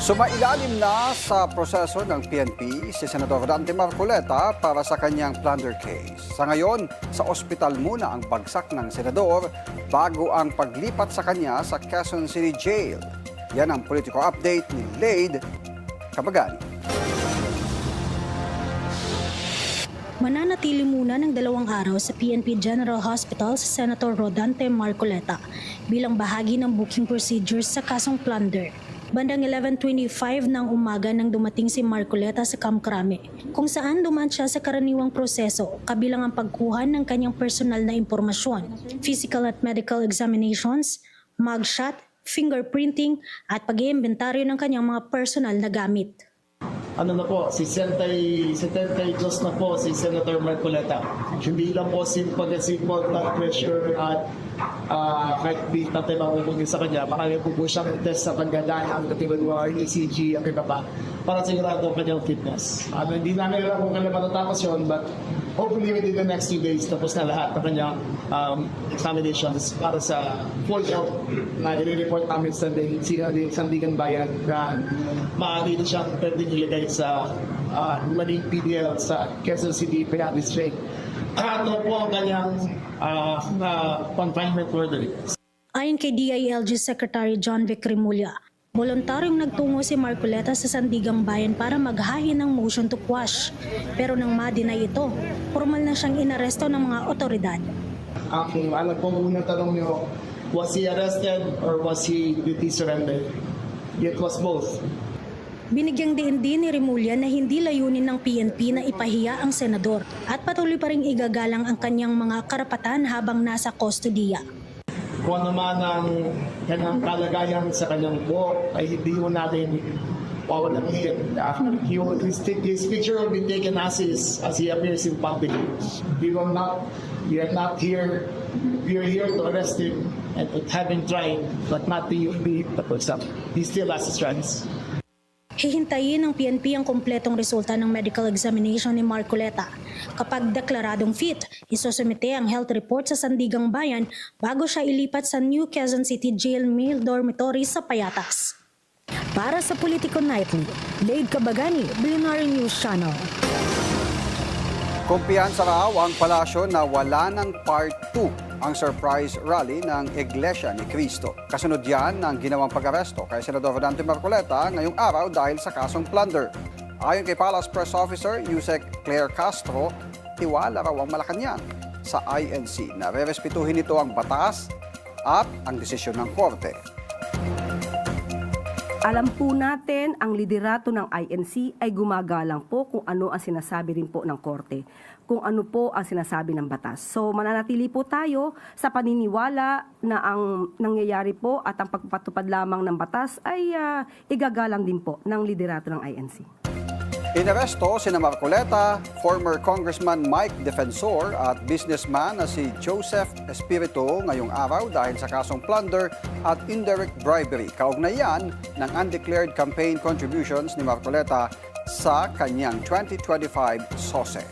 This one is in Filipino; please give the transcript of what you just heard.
Sumailalim na sa proseso ng PNP si Senador Dante Marcoleta para sa kanyang plunder case. Sa ngayon, sa ospital muna ang bagsak ng senador bago ang paglipat sa kanya sa Quezon City Jail. Yan ang political update ni Lade Cabagani. Mananatili muna ng 2 araw sa PNP General Hospital si Senator Rodante Marcoleta bilang bahagi ng booking procedures sa kasong plunder. Bandang 11:25 ng umaga nang dumating si Marcoleta sa Camp Crame, kung saan dumaan siya sa karaniwang proseso kabilang ang pagkuha ng kanyang personal na impormasyon, physical at medical examinations, mugshot, fingerprinting at pag-iimbentaryo ng kanyang mga personal na gamit. Ano na po, si 72 na po si Senator Marcoleta. Hindi lang po simple blood pressure at kahit di natin makukungin sa kanya, makaya po siyang test sa paggadaan, katulad ng ECG, at iba pa, para sigurado ang kanyang fitness. Hindi namin alam kung kailan matatapos yun, but hopefully within the next 2 days, tapos na lahat ng kanyang examinations para sa full health na i-report namin sa Sandigan Bayan na maaari na siyang pwede nilagay sa maling PDL sa Quezon City Penal District. Ano po ang kanyang confinement order? Ayon kay DILG Secretary John Vic Rimulya, voluntaryong nagtungo si Marcoleta sa Sandigang Bayan para maghain ng motion to quash. Pero nang ma-deny ito, formal na siyang inaresto ng mga otoridad. Alam po muna tanong niyo, was he arrested or was he duty surrendered? It was both. Binigyang diin din ni Rimulya na hindi layunin ng PNP na ipahiya ang senador at patuloy pa ring igagalang ang kanyang mga karapatan habang nasa kustodiya. Kung ano man ang kanyang kalagayan sa kanyang buhok ay hindi mo natin pawalan him. His picture will be taken as he appears in public. We are not here. We are here to arrest him and having tried, but not to be up. He still has his rights. Hihintayin ng PNP ang kumpletong resulta ng medical examination ni Marcoleta. Kapag deklaradong fit, isusumite ang health report sa Sandigang Bayan bago siya ilipat sa New Quezon City Jail Male Dormitory sa Payatas. Para sa Politico Nightly, Lade Cabagani, Billionaire News Channel. Kumpiyansa raw ang palasyo na wala ng Part 2 ang surprise rally ng Iglesia ni Cristo. Kasunod yan ng ginawang pag-aresto kay Senador Dante Marcoleta ngayong araw dahil sa kasong plunder. Ayon kay Palace Press Officer Yusek Claire Castro, tiwala raw ang Malacanang sa INC na rerespetuhin nito ang batas at ang desisyon ng korte. Alam po natin, ang liderato ng INC ay gumagalang po kung ano ang sinasabi rin po ng korte, kung ano po ang sinasabi ng batas. So mananatili po tayo sa paniniwala na ang nangyayari po at ang pagpatupad lamang ng batas ay igagalang din po ng liderato ng INC. Inaresto sina Marcoleta, former Congressman Mike Defensor at businessman na si Joseph Espiritu ngayong araw dahil sa kasong plunder at indirect bribery. Kaugnay yan ng undeclared campaign contributions ni Marcoleta sa kanyang 2025 SOSE.